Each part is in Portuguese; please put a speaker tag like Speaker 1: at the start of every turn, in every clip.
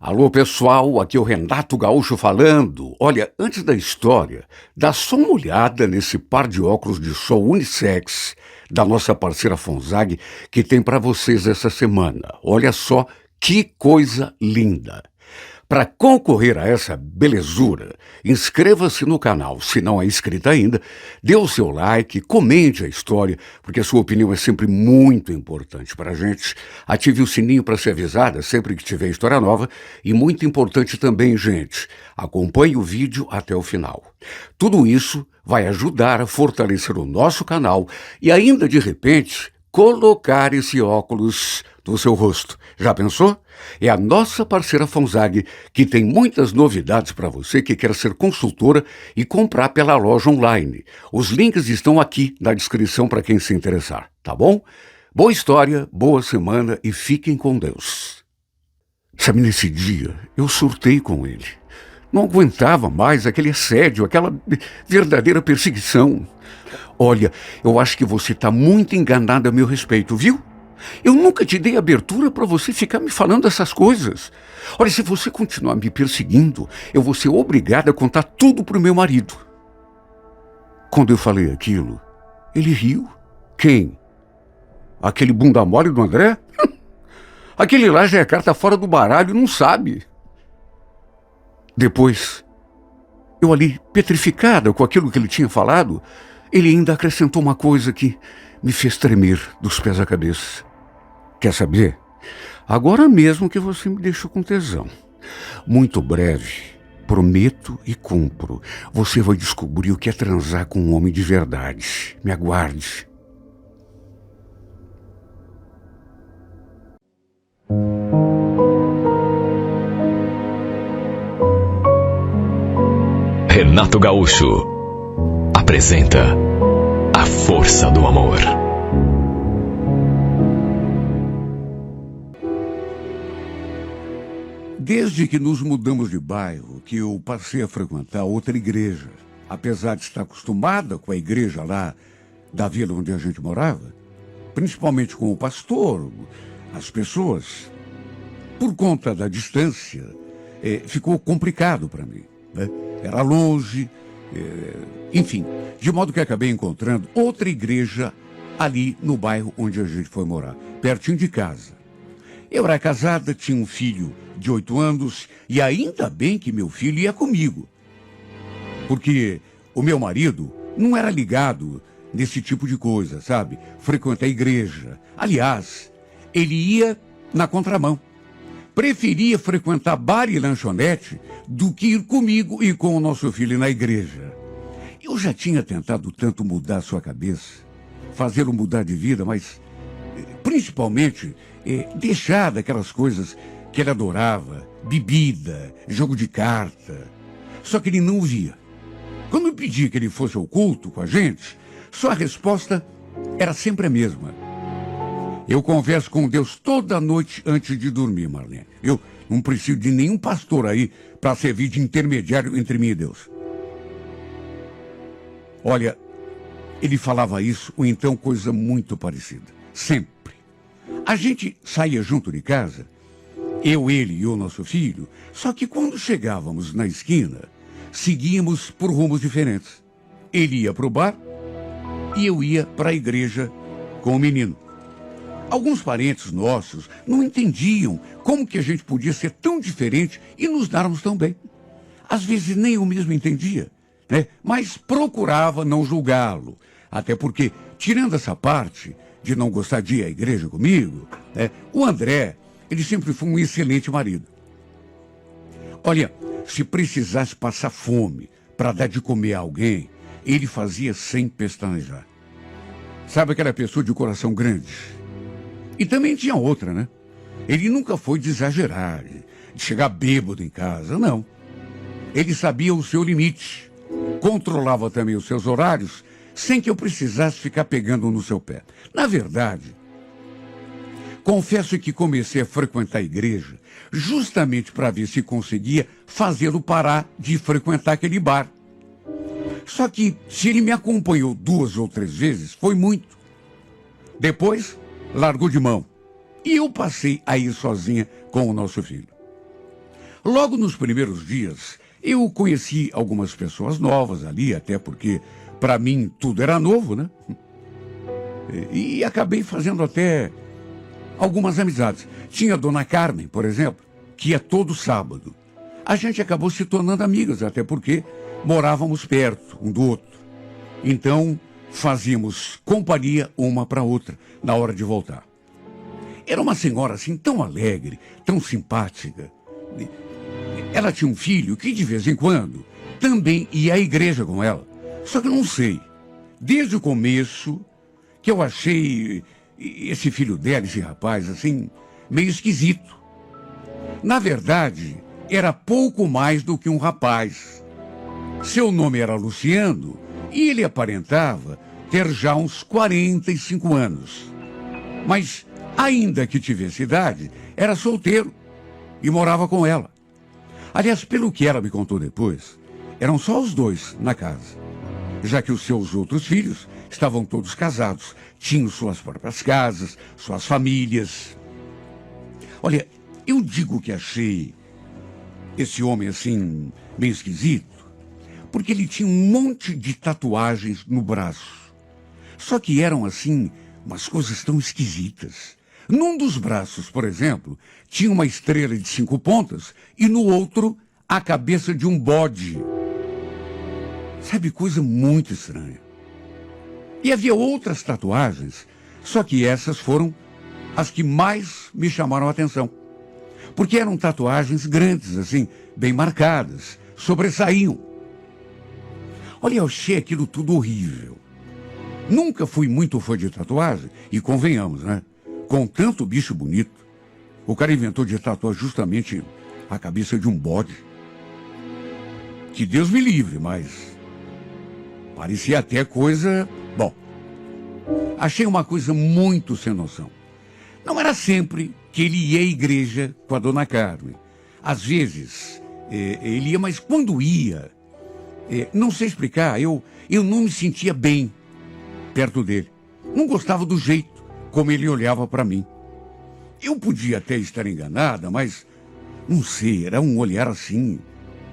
Speaker 1: Alô, pessoal, aqui é o Renato Gaúcho falando. Olha, antes da história, dá só uma olhada nesse par de óculos de sol unissex da nossa parceira Fonzag que tem para vocês essa semana. Olha só que coisa linda. Para concorrer a essa belezura, inscreva-se no canal, se não é inscrito ainda, dê o seu like, comente a história, porque a sua opinião é sempre muito importante para a gente. Ative o sininho para ser avisada sempre que tiver história nova e muito importante também, gente, acompanhe o vídeo até o final. Tudo isso vai ajudar a fortalecer o nosso canal e ainda, de repente, colocar esse óculos no seu rosto. Já pensou? É a nossa parceira Fonzag, que tem muitas novidades para você que quer ser consultora e comprar pela loja online. Os links estão aqui na descrição para quem se interessar, tá bom? Boa história, boa semana e fiquem com Deus. Sabe, nesse dia, eu surtei com ele. Não aguentava mais aquele assédio, aquela verdadeira perseguição. Olha, eu acho que você está muito enganada a meu respeito, viu? Eu nunca te dei abertura para você ficar me falando essas coisas. Olha, se você continuar me perseguindo, eu vou ser obrigada a contar tudo para o meu marido. Quando eu falei aquilo, ele riu. Quem? Aquele bunda mole do André? Aquele lá já é carta fora do baralho e não sabe. Depois, eu ali, petrificada com aquilo que ele tinha falado, ele ainda acrescentou uma coisa que me fez tremer dos pés à cabeça. Quer saber? Agora mesmo que você me deixou com tesão. Muito breve, prometo e cumpro, você vai descobrir o que é transar com um homem de verdade. Me aguarde.
Speaker 2: Renato Gaúcho apresenta A Força do Amor.
Speaker 1: Desde que nos mudamos de bairro, que eu passei a frequentar outra igreja, apesar de estar acostumada com a igreja lá da vila onde a gente morava, principalmente com o pastor, as pessoas, por conta da distância, ficou complicado para mim, né? Era longe, enfim, de modo que acabei encontrando outra igreja ali no bairro onde a gente foi morar, pertinho de casa. Eu era casada, tinha um filho de 8 anos e ainda bem que meu filho ia comigo. Porque o meu marido não era ligado nesse tipo de coisa, sabe? Frequentar a igreja. Aliás, ele ia na contramão. Preferia frequentar bar e lanchonete do que ir comigo e com o nosso filho na igreja. Eu já tinha tentado tanto mudar a sua cabeça, fazê-lo mudar de vida, mas principalmente deixar daquelas coisas que ele adorava, bebida, jogo de carta. Só que ele não via. Quando eu pedi que ele fosse ao culto com a gente, sua resposta era sempre a mesma. Eu converso com Deus toda noite antes de dormir, Marlene. Eu não preciso de nenhum pastor aí para servir de intermediário entre mim e Deus. Olha, ele falava isso ou então coisa muito parecida. Sempre. A gente saía junto de casa, eu, ele e o nosso filho, só que quando chegávamos na esquina, seguíamos por rumos diferentes. Ele ia para o bar e eu ia para a igreja com o menino. Alguns parentes nossos não entendiam como que a gente podia ser tão diferente e nos darmos tão bem. Às vezes nem eu mesmo entendia, né? Mas procurava não julgá-lo. Até porque, tirando essa parte de não gostar de ir à igreja comigo, né, o André, ele sempre foi um excelente marido. Olha, se precisasse passar fome para dar de comer a alguém, ele fazia sem pestanejar. Sabe aquela pessoa de coração grande? E também tinha outra, né? Ele nunca foi de exagerar, de chegar bêbado em casa, não. Ele sabia o seu limite, controlava também os seus horários, sem que eu precisasse ficar pegando no seu pé. Na verdade, confesso que comecei a frequentar a igreja justamente para ver se conseguia fazê-lo parar de frequentar aquele bar. Só que se ele me acompanhou 2 ou 3 vezes, foi muito. Depois, largou de mão. E eu passei a ir sozinha com o nosso filho. Logo nos primeiros dias, eu conheci algumas pessoas novas ali, até porque, para mim, tudo era novo, né? E acabei fazendo até algumas amizades. Tinha a Dona Carmen, por exemplo, que ia todo sábado. A gente acabou se tornando amigas, até porque morávamos perto um do outro. Então, fazíamos companhia uma para outra na hora de voltar. Era uma senhora assim tão alegre, tão simpática. Ela tinha um filho que de vez em quando também ia à igreja com ela. Só que eu não sei, desde o começo que eu achei esse filho dela, esse rapaz, assim, meio esquisito. Na verdade, era pouco mais do que um rapaz. Seu nome era Luciano e ele aparentava ter já uns 45 anos. Mas, ainda que tivesse idade, era solteiro e morava com ela. Aliás, pelo que ela me contou depois, eram só os dois na casa, já que os seus outros filhos estavam todos casados, tinham suas próprias casas, suas famílias. Olha, eu digo que achei esse homem assim, meio esquisito, porque ele tinha um monte de tatuagens no braço. Só que eram assim, umas coisas tão esquisitas. Num dos braços, por exemplo, tinha uma estrela de 5 pontas e no outro, a cabeça de um bode. Sabe, coisa muito estranha. E havia outras tatuagens, só que essas foram as que mais me chamaram a atenção. Porque eram tatuagens grandes, assim, bem marcadas, sobressaíam. Olha, eu achei aquilo tudo horrível. Nunca fui muito fã de tatuagem, e convenhamos, né? Com tanto bicho bonito, o cara inventou de tatuar justamente a cabeça de um bode. Que Deus me livre, mas parecia até coisa... Bom, achei uma coisa muito sem noção. Não era sempre que ele ia à igreja com a Dona Carmen. Às vezes, ele ia, mas quando ia, não sei explicar, eu não me sentia bem perto dele. Não gostava do jeito como ele olhava para mim. Eu podia até estar enganada, mas, não sei, era um olhar assim,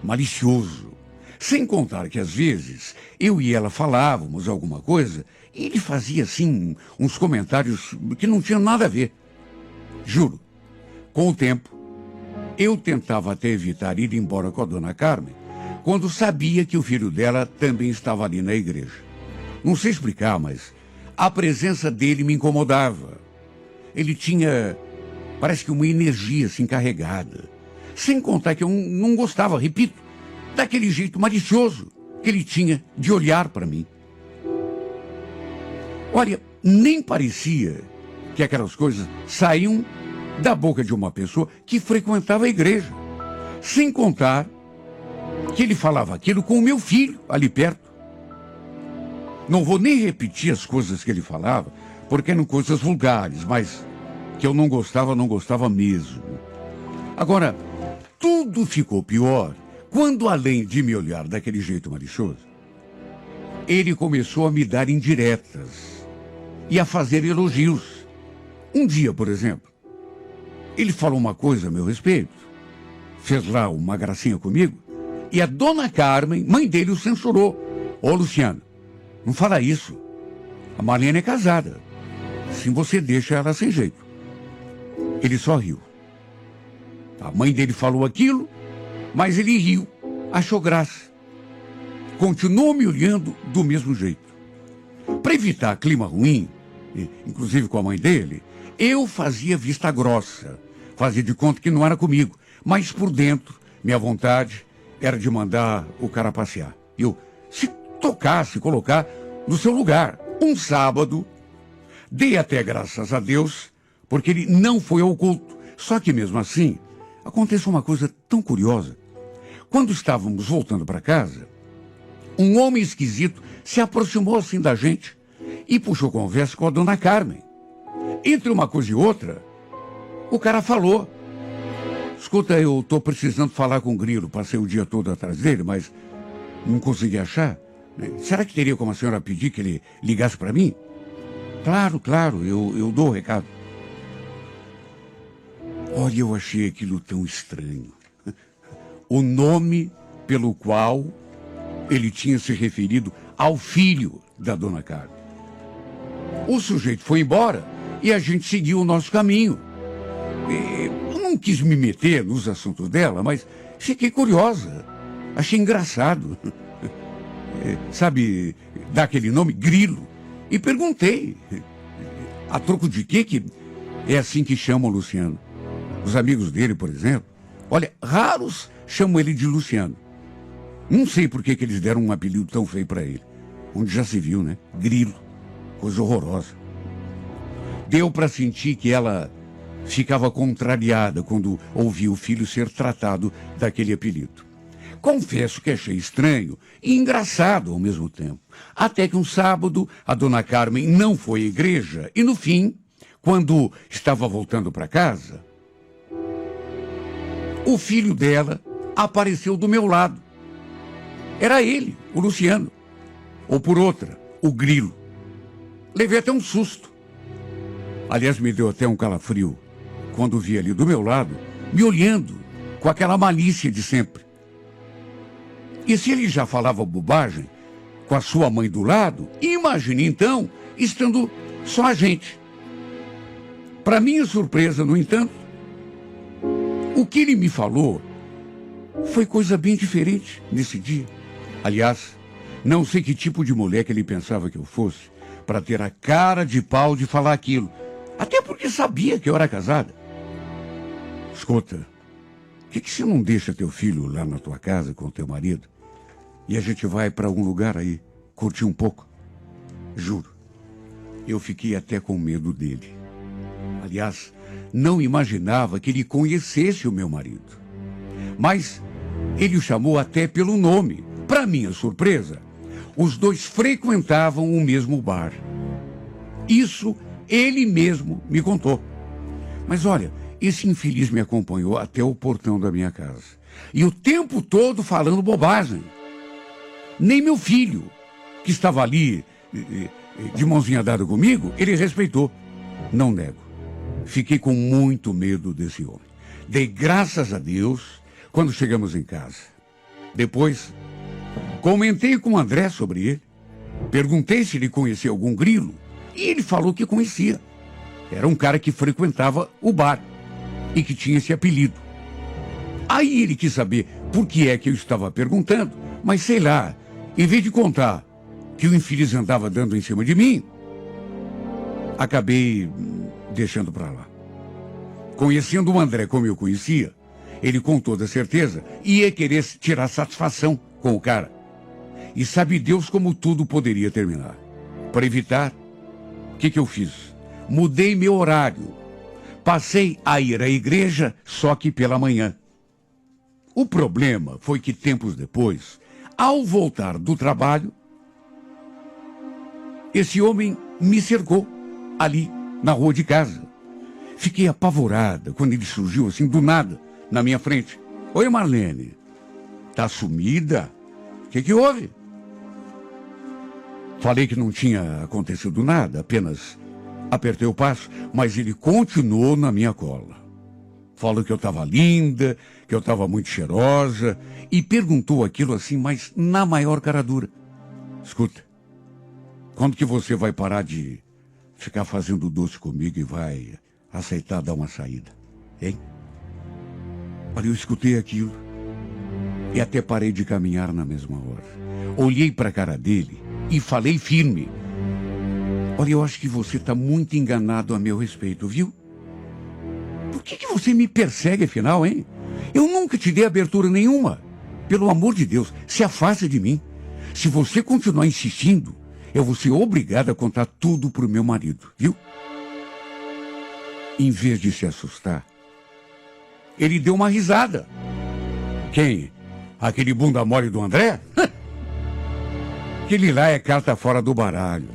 Speaker 1: malicioso. Sem contar que, às vezes, eu e ela falávamos alguma coisa e ele fazia, assim, uns comentários que não tinham nada a ver. Juro, com o tempo, eu tentava até evitar ir embora com a Dona Carmen quando sabia que o filho dela também estava ali na igreja. Não sei explicar, mas a presença dele me incomodava. Ele tinha, parece que uma energia assim carregada. Sem contar que eu não gostava, repito, daquele jeito malicioso que ele tinha de olhar para mim. Olha, nem parecia que aquelas coisas saíam da boca de uma pessoa que frequentava a igreja. Sem contar que ele falava aquilo com o meu filho ali perto. Não vou nem repetir as coisas que ele falava, porque eram coisas vulgares, mas que eu não gostava mesmo. Agora, tudo ficou pior quando, além de me olhar daquele jeito malicioso, ele começou a me dar indiretas e a fazer elogios. Um dia, por exemplo, ele falou uma coisa a meu respeito, fez lá uma gracinha comigo, e a Dona Carmen, mãe dele, o censurou. Ô, Luciano, não fala isso. A Marlene é casada. Assim você deixa ela sem jeito. Ele só riu. A mãe dele falou aquilo, mas ele riu, achou graça. Continuou me olhando do mesmo jeito. Para evitar clima ruim, inclusive com a mãe dele, eu fazia vista grossa. Fazia de conta que não era comigo. Mas por dentro, minha vontade era de mandar o cara passear. Eu, se tocar, se colocar no seu lugar. Um sábado, dei até graças a Deus, porque ele não foi ao culto. Só que mesmo assim, aconteceu uma coisa tão curiosa. Quando estávamos voltando para casa, um homem esquisito se aproximou assim da gente e puxou conversa com a Dona Carmen. Entre uma coisa e outra, o cara falou: escuta, eu estou precisando falar com o Grilo, passei o dia todo atrás dele, mas não consegui achar. Será que teria como a senhora pedir que ele ligasse para mim? Claro, eu dou o recado. Olha, eu achei aquilo tão estranho. o nome pelo qual ele tinha se referido ao filho da dona Carmen. O sujeito foi embora e a gente seguiu o nosso caminho. Eu não quis me meter nos assuntos dela, mas fiquei curiosa. Achei engraçado. Sabe, dá aquele nome, Grilo. E perguntei, a troco de quê que é assim que chamam o Luciano? Os amigos dele, por exemplo, olha, raros chamam ele de Luciano. Não sei por que eles deram um apelido tão feio para ele. Onde já se viu, né? Grilo. Coisa horrorosa. Deu para sentir que ela ficava contrariada quando ouvia o filho ser tratado daquele apelido. Confesso que achei estranho e engraçado ao mesmo tempo. Até que um sábado, a dona Carmen não foi à igreja e, no fim, quando estava voltando para casa, o filho dela apareceu do meu lado. Era ele, o Luciano. Ou por outra, o Grilo. Levei até um susto. Aliás, me deu até um calafrio quando vi ali do meu lado, me olhando com aquela malícia de sempre. E se ele já falava bobagem com a sua mãe do lado, imagine então, estando só a gente. Para minha surpresa, no entanto, o que ele me falou foi coisa bem diferente nesse dia. Aliás, não sei que tipo de mulher que ele pensava que eu fosse para ter a cara de pau de falar aquilo. Até porque sabia que eu era casada. Escuta, por que você não deixa teu filho lá na tua casa com teu marido? E a gente vai para algum lugar aí, curtir um pouco? Juro, eu fiquei até com medo dele. Aliás, não imaginava que ele conhecesse o meu marido. Mas ele o chamou até pelo nome. Para minha surpresa, os dois frequentavam o mesmo bar. Isso ele mesmo me contou. Mas olha, esse infeliz me acompanhou até o portão da minha casa. E o tempo todo falando bobagem. Nem meu filho, que estava ali de mãozinha dada comigo, ele respeitou. Não nego. Fiquei com muito medo desse homem. Dei graças a Deus quando chegamos em casa. Depois, comentei com o André sobre ele. Perguntei se ele conhecia algum Grilo. E ele falou que conhecia. Era um cara que frequentava o bar e que tinha esse apelido. Aí ele quis saber por que é que eu estava perguntando, mas sei lá, em vez de contar que o infeliz andava dando em cima de mim, acabei deixando para lá. Conhecendo o André como eu conhecia, ele com toda certeza ia querer tirar satisfação com o cara. E sabe Deus como tudo poderia terminar. Para evitar, o que eu fiz? Mudei meu horário. Passei a ir à igreja só que pela manhã. O problema foi que tempos depois, ao voltar do trabalho, esse homem me cercou ali na rua de casa. Fiquei apavorada quando ele surgiu assim do nada na minha frente. Oi, Marlene, tá sumida? O que houve? Falei que não tinha acontecido nada, apenas apertei o passo, mas ele continuou na minha cola. Falou que eu estava linda, que eu estava muito cheirosa, e perguntou aquilo assim, mas na maior cara dura. Escuta, quando que você vai parar de ficar fazendo doce comigo e vai aceitar dar uma saída, hein? Olha, eu escutei aquilo e até parei de caminhar na mesma hora. Olhei para a cara dele e falei firme. Olha, eu acho que você está muito enganado a meu respeito, viu? Por que você me persegue, afinal, hein? Eu nunca te dei abertura nenhuma. Pelo amor de Deus, se afaste de mim. Se você continuar insistindo, eu vou ser obrigado a contar tudo pro meu marido, viu? Em vez de se assustar, ele deu uma risada. Quem? Aquele bunda mole do André? Aquele lá é carta fora do baralho.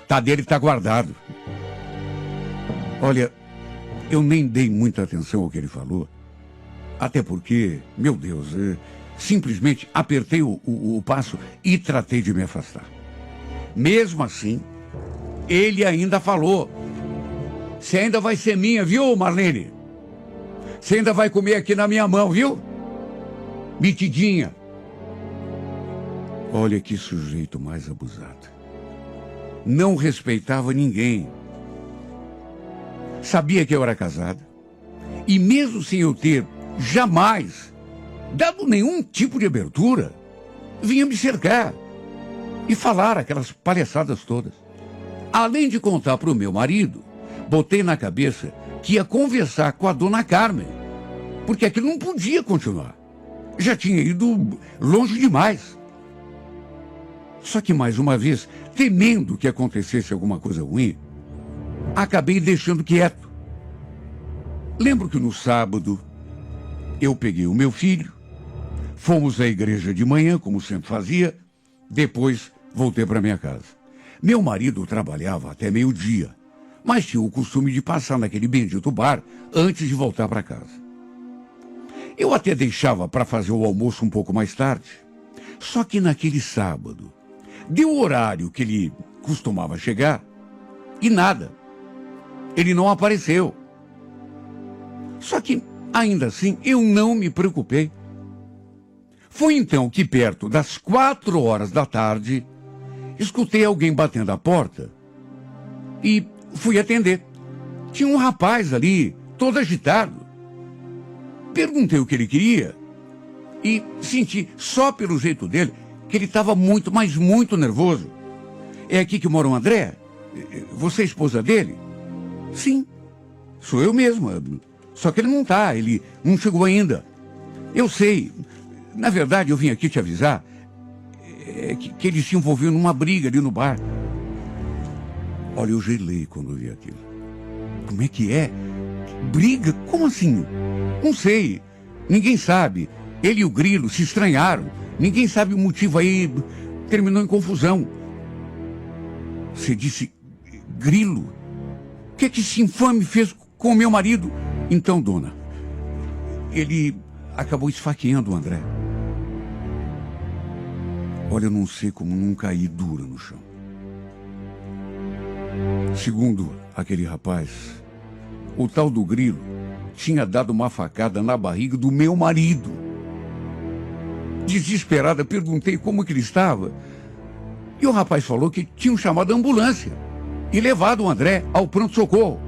Speaker 1: Tá dele, tá guardado. Olha, eu nem dei muita atenção ao que ele falou. Até porque, meu Deus, simplesmente apertei o passo e tratei de me afastar. Mesmo assim, ele ainda falou. Você ainda vai ser minha, viu, Marlene? Você ainda vai comer aqui na minha mão, viu? metidinha. Olha que sujeito mais abusado. Não respeitava ninguém. Sabia que eu era casada. E mesmo sem eu ter jamais dado nenhum tipo de abertura, vinha me cercar e falar aquelas palhaçadas todas. Além de contar para o meu marido, botei na cabeça que ia conversar com a dona Carmen, porque aquilo não podia continuar. Já tinha ido longe demais. Só que, mais uma vez, temendo que acontecesse alguma coisa ruim, acabei deixando quieto. Lembro que no sábado, eu peguei o meu filho, fomos à igreja de manhã, como sempre fazia, depois voltei para minha casa. Meu marido trabalhava até meio-dia, mas tinha o costume de passar naquele bendito bar antes de voltar para casa. Eu até deixava para fazer o almoço um pouco mais tarde, só que naquele sábado, deu o horário que ele costumava chegar e nada. Ele não apareceu. Só que, ainda assim, eu não me preocupei. Foi então que, perto das 4 horas da tarde, escutei alguém batendo a porta e fui atender. Tinha um rapaz ali, todo agitado. Perguntei o que ele queria e senti, só pelo jeito dele, que ele estava muito, mas muito nervoso. É aqui que mora o André? Você é esposa dele? Sim, sou eu mesma. Só que ele não está, ele não chegou ainda. Eu sei. Na verdade, eu vim aqui te avisar que ele se envolveu numa briga ali no bar. Olha, eu gelei quando eu vi aquilo. Como é que é? Briga? Como assim? Não sei. Ninguém sabe. Ele e o Grilo se estranharam. Ninguém sabe o motivo aí. Terminou em confusão. Você disse Grilo? O que é que esse infame fez com o meu marido? Então, dona, ele acabou esfaqueando o André. Olha, eu não sei como não caí dura no chão. Segundo aquele rapaz, o tal do Grilo tinha dado uma facada na barriga do meu marido. Desesperada, perguntei como que ele estava. E o rapaz falou que tinham chamado a ambulância e levado o André ao pronto-socorro.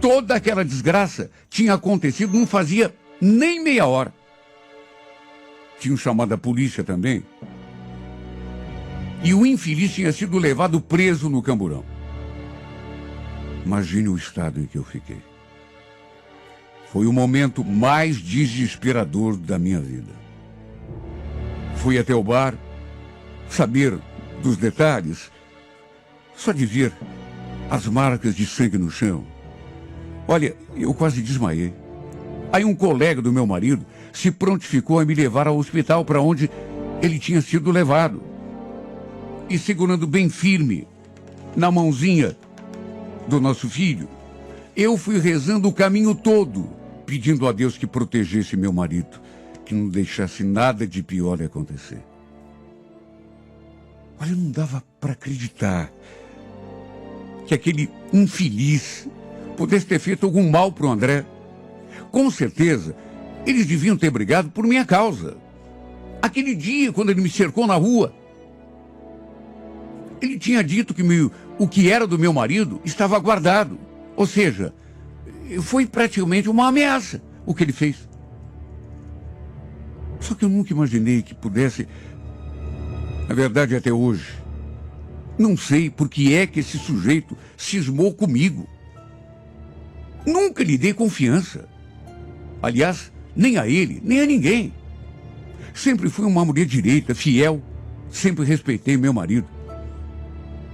Speaker 1: Toda aquela desgraça tinha acontecido não fazia nem meia hora. Tinham chamado a polícia também. E o infeliz tinha sido levado preso no camburão. Imagine o estado em que eu fiquei. Foi o momento mais desesperador da minha vida. Fui até o bar, saber dos detalhes, só de ver as marcas de sangue no chão. Olha, eu quase desmaiei. Aí um colega do meu marido se prontificou a me levar ao hospital para onde ele tinha sido levado. E segurando bem firme na mãozinha do nosso filho, eu fui rezando o caminho todo, pedindo a Deus que protegesse meu marido, que não deixasse nada de pior acontecer. Olha, não dava para acreditar que aquele infeliz pudesse ter feito algum mal para o André. Com certeza, eles deviam ter brigado por minha causa. Aquele dia, quando ele me cercou na rua, ele tinha dito que o que era do meu marido estava guardado. Ou seja, foi praticamente uma ameaça o que ele fez. Só que eu nunca imaginei que pudesse, na verdade até hoje, não sei por que é que esse sujeito cismou comigo. Nunca lhe dei confiança. Aliás, nem a ele, nem a ninguém. Sempre fui uma mulher direita, fiel. Sempre respeitei meu marido.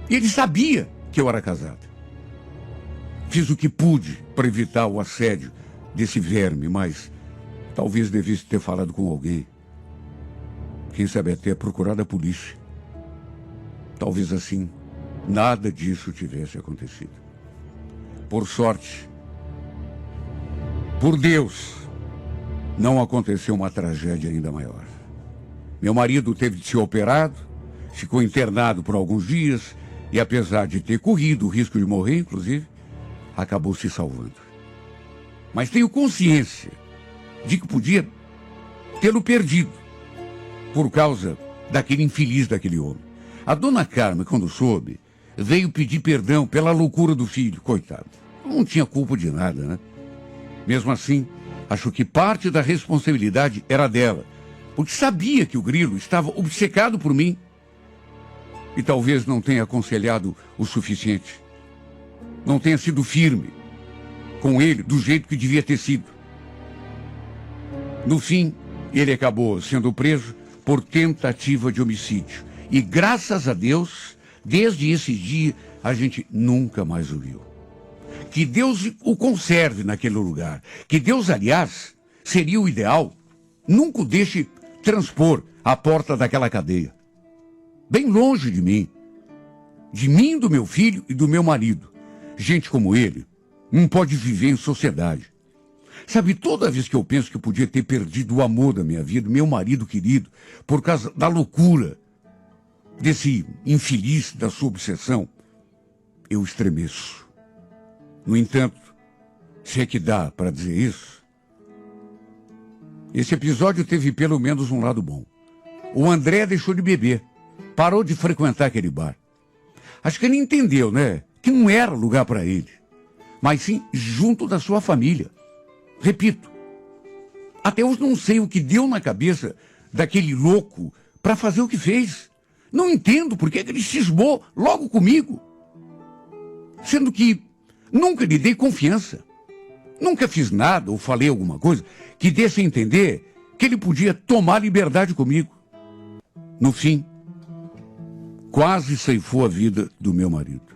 Speaker 1: E ele sabia que eu era casada. Fiz o que pude para evitar o assédio desse verme, mas talvez devesse ter falado com alguém. Quem sabe até procurado a polícia. Talvez assim, nada disso tivesse acontecido. Por sorte, por Deus, não aconteceu uma tragédia ainda maior. Meu marido teve de ser operado, ficou internado por alguns dias e, apesar de ter corrido o risco de morrer, inclusive, acabou se salvando. Mas tenho consciência de que podia
Speaker 3: tê-lo perdido por causa daquele infeliz daquele homem. A dona Carmen, quando soube, veio pedir perdão pela loucura do filho, coitado. Não tinha culpa de nada, né? Mesmo assim, acho que parte da responsabilidade era dela, porque sabia que o Grilo estava obcecado por mim e talvez não tenha aconselhado o suficiente. Não tenha sido firme com ele do jeito que devia ter sido. No fim, ele acabou sendo preso por tentativa de homicídio. E graças a Deus, desde esse dia, a gente nunca mais o viu. Que Deus o conserve naquele lugar. Que Deus, aliás, seria o ideal. Nunca o deixe transpor a porta daquela cadeia. Bem longe de mim, do meu filho e do meu marido. Gente como ele não pode viver em sociedade. Sabe, toda vez que eu penso que eu podia ter perdido o amor da minha vida, meu marido querido, por causa da loucura desse infeliz da sua obsessão, eu estremeço. No entanto, se é que dá para dizer isso, esse episódio teve pelo menos um lado bom. O André deixou de beber, parou de frequentar aquele bar. Acho que ele entendeu, né, que não era lugar para ele, mas sim junto da sua família. Repito, até hoje não sei o que deu na cabeça daquele louco para fazer o que fez. Não entendo por que ele cismou logo comigo, sendo que nunca lhe dei confiança. Nunca fiz nada ou falei alguma coisa que desse a entender que ele podia tomar liberdade comigo. No fim, quase ceifou a vida do meu marido.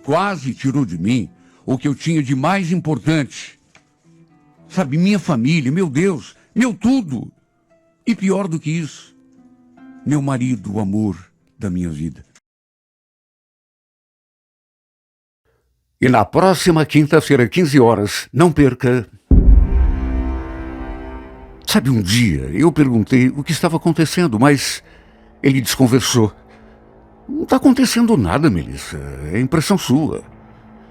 Speaker 3: Quase tirou de mim o que eu tinha de mais importante. Sabe, minha família, meu Deus, meu tudo. E pior do que isso, meu marido, o amor da minha vida.
Speaker 1: E na próxima quinta-feira, 15 horas, não perca. Sabe, um dia eu perguntei o que estava acontecendo, mas ele desconversou. Não está acontecendo nada, Melissa. É impressão sua.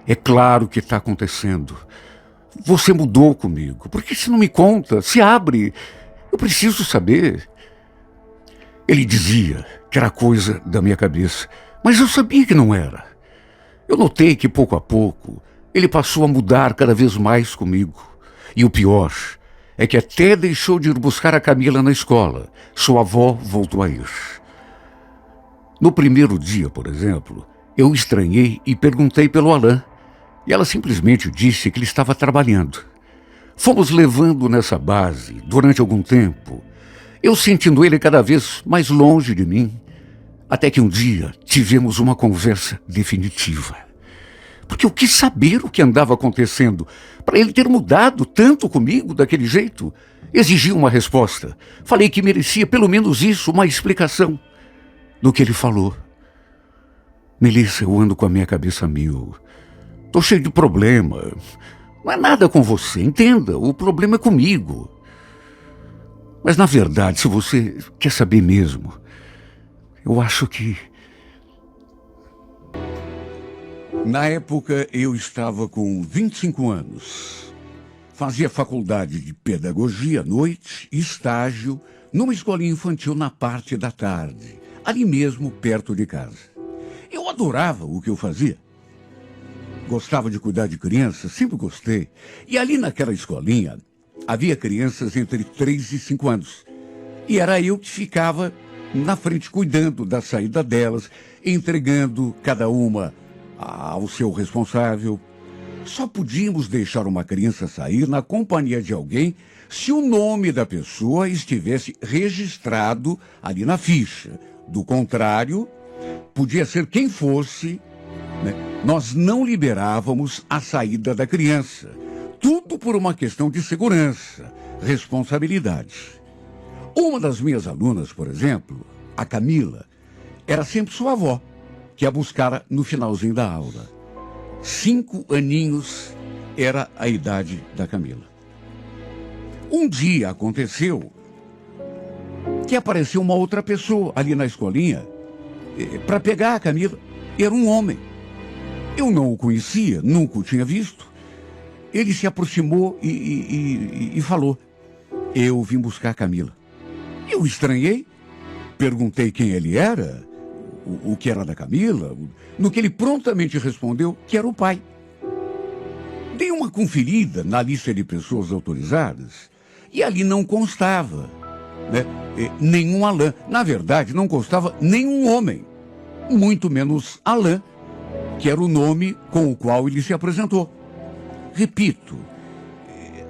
Speaker 1: É claro que está acontecendo. Você mudou comigo. Por que você não me conta? Se abre. Eu preciso saber. Ele dizia que era coisa da minha cabeça, mas eu sabia que não era. Eu notei que, pouco a pouco, ele passou a mudar cada vez mais comigo. E o pior é que até deixou de ir buscar a Camila na escola. Sua avó voltou a ir. No primeiro dia, por exemplo, eu estranhei e perguntei pelo Alain. E ela simplesmente disse que ele estava trabalhando. Fomos levando nessa base durante algum tempo, eu sentindo ele cada vez mais longe de mim, até que um dia tivemos uma conversa definitiva. Porque eu quis saber o que andava acontecendo para ele ter mudado tanto comigo daquele jeito. Exigi uma resposta. Falei que merecia pelo menos isso, uma explicação. No que ele falou: Melissa, eu ando com a minha cabeça a mil. Tô cheio de problema. Não é nada com você, entenda. O problema é comigo. Mas, na verdade, se você quer saber mesmo, eu acho que...
Speaker 3: Na época, eu estava com 25 anos. Fazia faculdade de pedagogia à noite e estágio numa escolinha infantil na parte da tarde, ali mesmo, perto de casa. Eu adorava o que eu fazia. Gostava de cuidar de crianças, sempre gostei. E ali naquela escolinha, havia crianças entre 3 e 5 anos. E era eu que ficava na frente cuidando da saída delas, entregando cada uma ao seu responsável. Só podíamos deixar uma criança sair na companhia de alguém se o nome da pessoa estivesse registrado ali na ficha. Do contrário, podia ser quem fosse, né? Nós não liberávamos a saída da criança. Tudo por uma questão de segurança, responsabilidade. Uma das minhas alunas, por exemplo, a Camila, era sempre sua avó, que a buscara no finalzinho da aula. 5 aninhos era a idade da Camila. Um dia aconteceu que apareceu uma outra pessoa ali na escolinha para pegar a Camila. Era um homem. Eu não o conhecia, nunca o tinha visto. Ele se aproximou e falou: eu vim buscar a Camila. Eu estranhei, perguntei quem ele era, o que era da Camila, no que ele prontamente respondeu que era o pai. Dei uma conferida na lista de pessoas autorizadas e ali não constava, né, nenhum Alain. Na verdade, não constava nenhum homem, muito menos Alain, que era o nome com o qual ele se apresentou. Repito,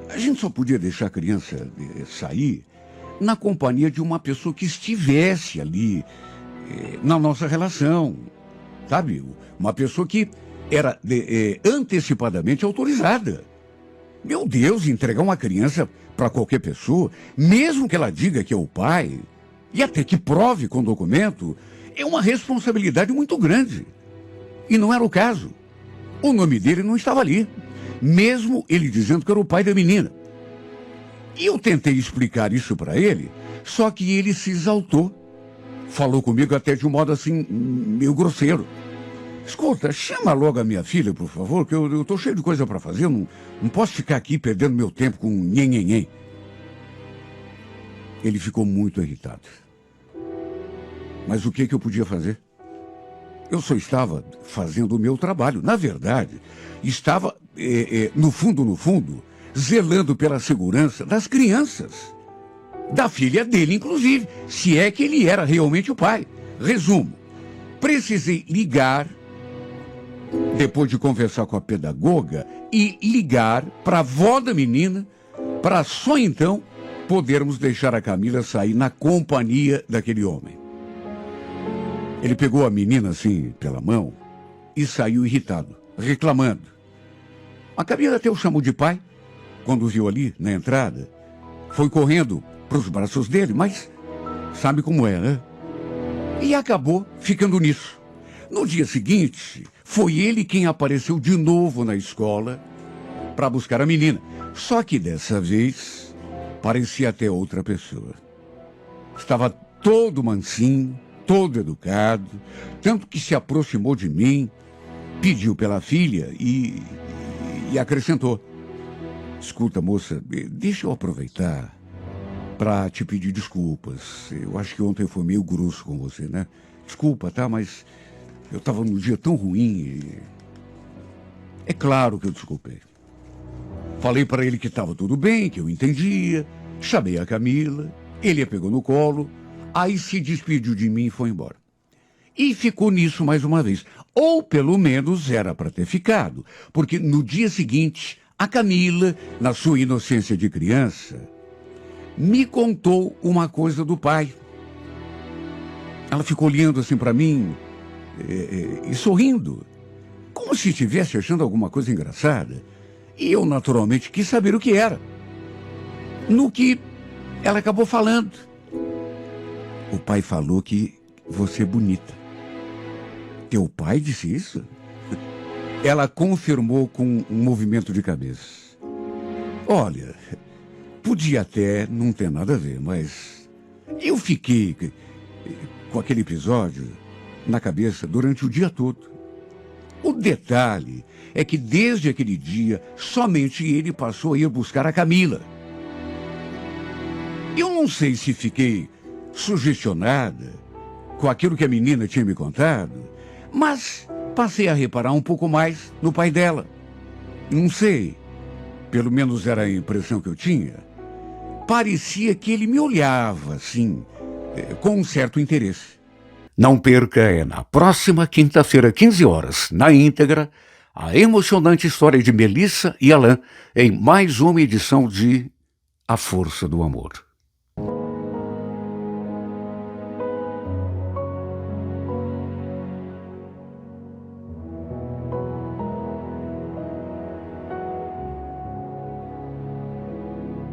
Speaker 3: a gente só podia deixar a criança sair na companhia de uma pessoa que estivesse ali na nossa relação, sabe? Uma pessoa que era antecipadamente autorizada. Meu Deus, entregar uma criança para qualquer pessoa, mesmo que ela diga que é o pai, e até que prove com documento, é uma responsabilidade muito grande. E não era o caso. O nome dele não estava ali, mesmo ele dizendo que era o pai da menina. E eu tentei explicar isso para ele, só que ele se exaltou. Falou comigo até de um modo assim, meio grosseiro. Escuta, chama logo a minha filha, por favor, que eu tô cheio de coisa para fazer. Não posso ficar aqui perdendo meu tempo com nhen. Ele ficou muito irritado. Mas o que eu podia fazer? Eu só estava fazendo o meu trabalho. Na verdade, estava, no fundo, zelando pela segurança das crianças. Da filha dele, inclusive, se é que ele era realmente o pai. Resumo, precisei ligar, depois de conversar com a pedagoga, e ligar para a avó da menina, para só então podermos deixar a Camila sair na companhia daquele homem. Ele pegou a menina assim, pela mão, e saiu irritado, reclamando. A Camila até o chamou de pai, quando o viu ali, na entrada. Foi correndo para os braços dele, mas sabe como é, né? E acabou ficando nisso. No dia seguinte, foi ele quem apareceu de novo na escola para buscar a menina. Só que dessa vez, parecia até outra pessoa. Estava todo mansinho, todo educado, tanto que se aproximou de mim, pediu pela filha e acrescentou. Escuta, moça, deixa eu aproveitar para te pedir desculpas. Eu acho que ontem eu fui meio grosso com você, né? Desculpa, tá? Mas eu estava num dia tão ruim e... É claro que eu desculpei. Falei para ele que estava tudo bem, que eu entendia. Chamei a Camila, ele a pegou no colo, aí se despediu de mim e foi embora. E ficou nisso mais uma vez. Ou pelo menos era para ter ficado, porque no dia seguinte, a Camila, na sua inocência de criança, me contou uma coisa do pai. Ela ficou olhando assim para mim e sorrindo, como se estivesse achando alguma coisa engraçada. E eu, naturalmente, quis saber o que era. No que ela acabou falando. O pai falou que você é bonita. Teu pai disse isso? Ela confirmou com um movimento de cabeça. Olha, podia até não ter nada a ver, mas eu fiquei com aquele episódio na cabeça durante o dia todo. O detalhe é que desde aquele dia, somente ele passou a ir buscar a Camila. Eu não sei se fiquei sugestionada com aquilo que a menina tinha me contado, mas passei a reparar um pouco mais no pai dela. Não sei, pelo menos era a impressão que eu tinha. Parecia que ele me olhava, assim, com um certo interesse.
Speaker 1: Não perca, na próxima quinta-feira, 15 horas, na íntegra, a emocionante história de Melissa e Alain em mais uma edição de A Força do Amor.